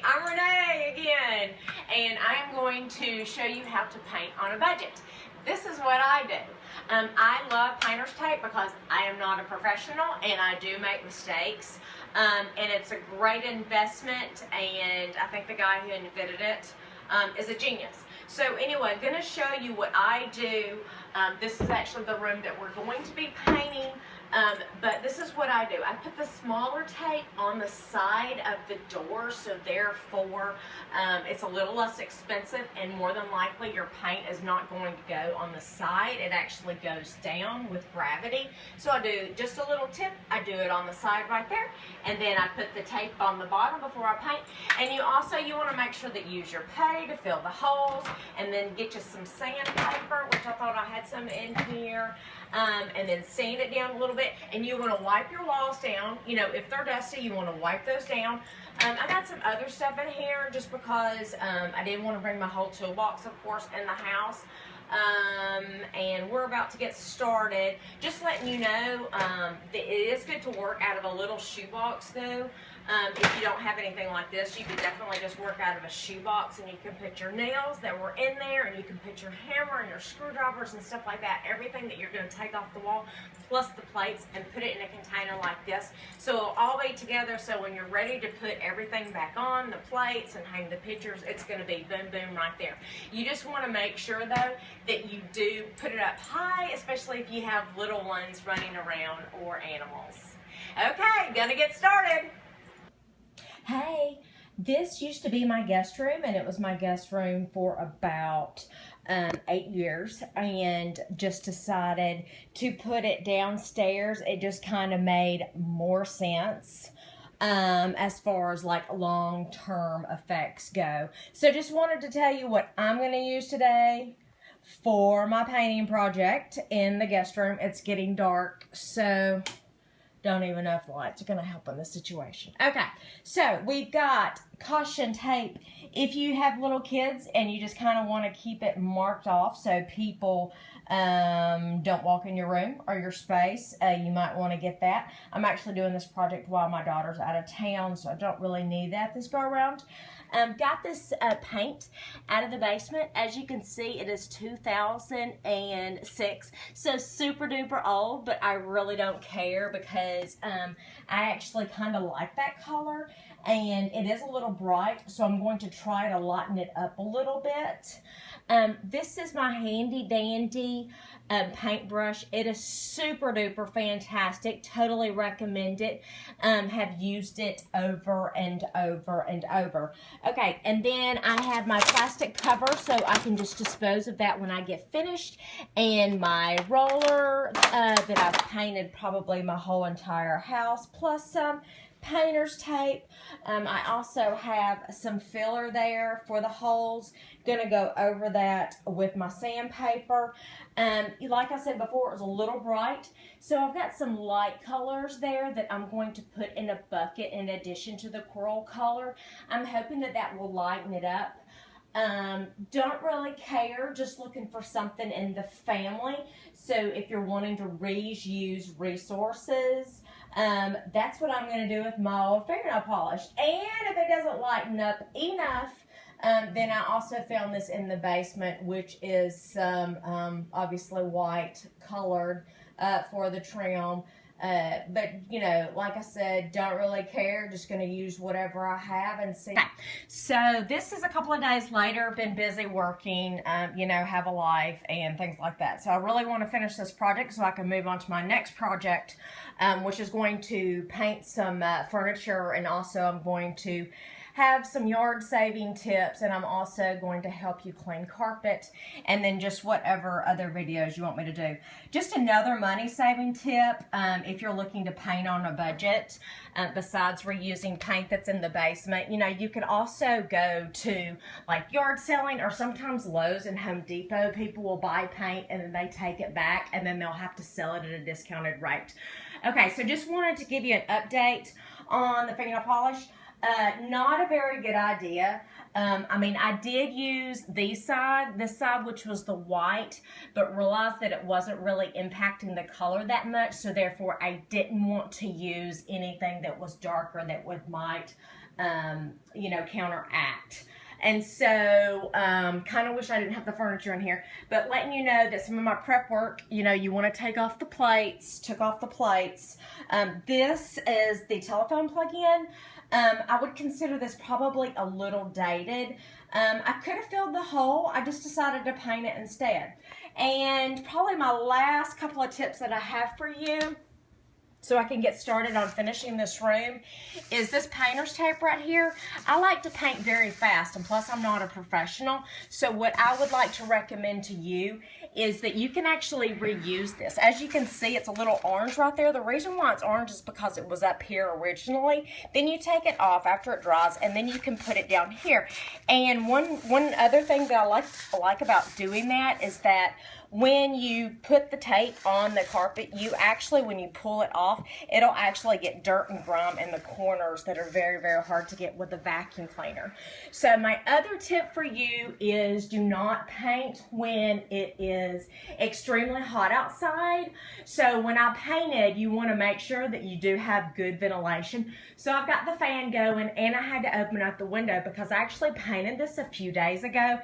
I'm Renee again, and I am going to show you how to paint on a budget. This is what I do. I love painter's tape because I am not a professional and I do make mistakes. And it's a great investment, and I think the guy who invented it is a genius. So anyway, I'm going to show you what I do. This is actually the room that we're going to be painting. But this is what I do. I put the smaller tape on the side of the door, so therefore it's a little less expensive, and more than likely your paint is not going to go on the side. It actually goes down with gravity. So I do just a little tip. I do it on the side right there, and then I put the tape on the bottom before I paint. And you want to make sure that you use your putty to fill the holes, and then get you some sandpaper, which I thought I had some in here. And then sand it down a little bit, and you want to wipe your walls down. You know, if they're dusty, you want to wipe those down. I got some other stuff in here just because I didn't want to bring my whole toolbox, of course, in the house. And we're about to get started. Just letting you know, it is good to work out of a little shoebox though. If you don't have anything like this, you can definitely just work out of a shoebox, and you can put your nails that were in there, and you can put your hammer and your screwdrivers and stuff like that, everything that you're going to take off the wall, plus the plates, and put it in a container like this. So it'll all be together, so when you're ready to put everything back on, the plates and hang the pictures, it's going to be boom, boom right there. You just want to make sure though that you do put it up high, especially if you have little ones running around or animals. Okay, gonna get started. Hey, this used to be my guest room, and it was my guest room for about 8 years, and just decided to put it downstairs. It just kind of made more sense as far as like long-term effects go. So just wanted to tell you what I'm going to use today for my painting project in the guest room. It's getting dark, so don't even know if the lights are going to help in this situation. Okay, so we've got caution tape. If you have little kids and you just kind of want to keep it marked off so people don't walk in your room or your space, you might want to get that. I'm actually doing this project while my daughter's out of town, so I don't really need that this go around. Got this paint out of the basement. As you can see, it is 2006, so super duper old, but I really don't care because I actually kind of like that color, and it is a little bright, so I'm going to try to lighten it up a little bit. This is my handy dandy paintbrush. It is super duper fantastic. Totally recommend it. Have used it over and over and over. Okay, and then I have my plastic cover so I can just dispose of that when I get finished, and my roller that I've painted probably my whole entire house, plus some painter's tape. I also have some filler there for the holes. Gonna go over that with my sandpaper. Like I said before, it was a little bright, so I've got some light colors there that I'm going to put in a bucket in addition to the coral color. I'm hoping that that will lighten it up. Don't really care, just looking for something in the family. So if you're wanting to reuse resources, that's what I'm going to do with my old fingernail polish. And if it doesn't lighten up enough, then I also found this in the basement, which is some obviously white colored for the trim. But you know, like I said, don't really care, just going to use whatever I have and see. Okay. So this is a couple of days later, been busy working, you know, have a life and things like that. So I really want to finish this project so I can move on to my next project, which is going to paint some furniture, and also I'm going to have some yard saving tips, and I'm also going to help you clean carpet, and then just whatever other videos you want me to do. Just another money saving tip, if you're looking to paint on a budget, besides reusing paint that's in the basement, you know, you can also go to like yard selling, or sometimes Lowe's and Home Depot. People will buy paint and then they take it back, and then they'll have to sell it at a discounted rate. Okay, so just wanted to give you an update on the fingernail polish. Not a very good idea. I mean, I did use this side, which was the white, but realized that it wasn't really impacting the color that much, so therefore I didn't want to use anything that was darker that might you know, counteract. And so, kind of wish I didn't have the furniture in here, but letting you know that some of my prep work, you know, you want to take off the plates, took off the plates. This is the telephone plug-in. I would consider this probably a little dated. I could have filled the hole. I just decided to paint it instead. And probably my last couple of tips that I have for you, so I can get started on finishing this room, is this painter's tape right here. I like to paint very fast, and plus I'm not a professional, so what I would like to recommend to you is that you can actually reuse this. As you can see, it's a little orange right there. The reason why it's orange is because it was up here originally. Then you take it off after it dries, and then you can put it down here. And one other thing that I like about doing that is that when you put the tape on the carpet, you actually, when you pull it off, it'll actually get dirt and grime in the corners that are very, very hard to get with a vacuum cleaner. So my other tip for you is do not paint when it is extremely hot outside. So when I painted, you want to make sure that you do have good ventilation. So I've got the fan going, and I had to open up the window because I actually painted this a few days ago,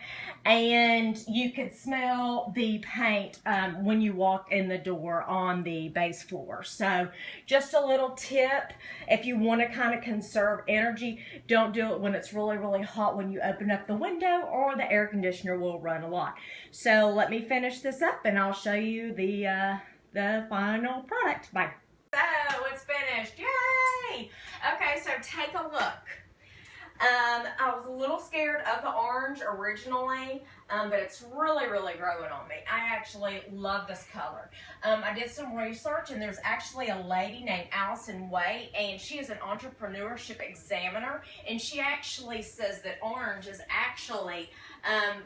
and you could smell the paint when you walk in the door on the base floor. So just a little tip, if you want to kind of conserve energy, don't do it when it's really, really hot when you open up the window, or the air conditioner will run a lot. So let me finish this up and I'll show you the final product. Bye. So it's finished, yay! Okay, so take a look. I was a little scared of the orange originally, but it's really, really growing on me. I actually love this color. I did some research, and there's actually a lady named Allison Way, and she is an entrepreneurship examiner, and she actually says that orange is actually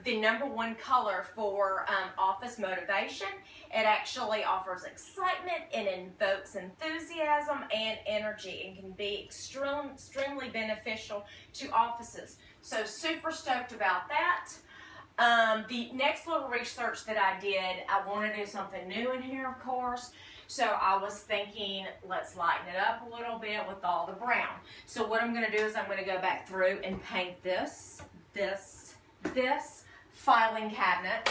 the #1 color for office motivation. It actually offers excitement and invokes enthusiasm and energy, and can be extremely beneficial to offices. So super stoked about that. The next little research that I did, I want to do something new in here, of course. So I was thinking, let's lighten it up a little bit with all the brown. So what I'm going to do is I'm going to go back through and paint this filing cabinet.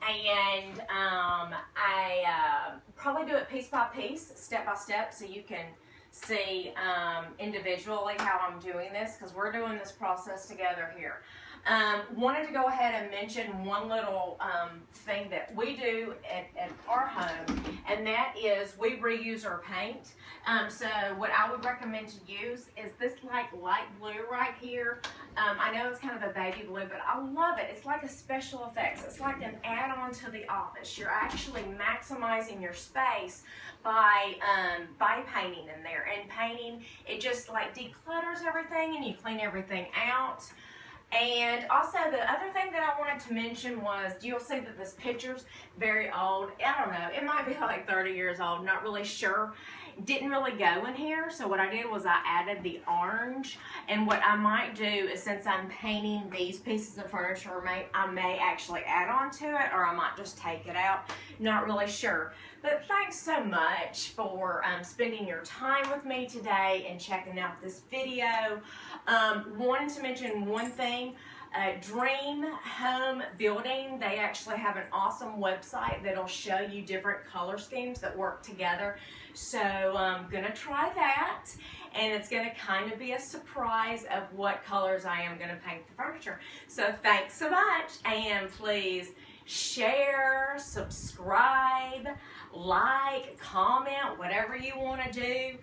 And I probably do it piece by piece, step by step, so you can see individually how I'm doing this, because we're doing this process together here. Wanted to go ahead and mention one little thing that we do at our home, and that is we reuse our paint. So what I would recommend to use is this like light blue right here. I know it's kind of a baby blue, but I love it. It's like a special effects. It's like an add-on to the office. You're actually maximizing your space by painting in there. And painting, it just like declutters everything, and you clean everything out. And also the other thing that I wanted to mention was, you'll see that this picture's very old. I don't know, it might be like 30 years old, not really sure. Didn't really go in here, so what I did was I added the orange. And what I might do is, since I'm painting these pieces of furniture, I may actually add on to it, or I might just take it out. Not really sure. But thanks so much for spending your time with me today and checking out this video. Wanted to mention one thing. Dream Home Building, they actually have an awesome website that'll show you different color schemes that work together. So I'm gonna try that, and it's gonna kind of be a surprise of what colors I am gonna paint the furniture. So thanks so much, and please share, subscribe, like, comment, whatever you want to do.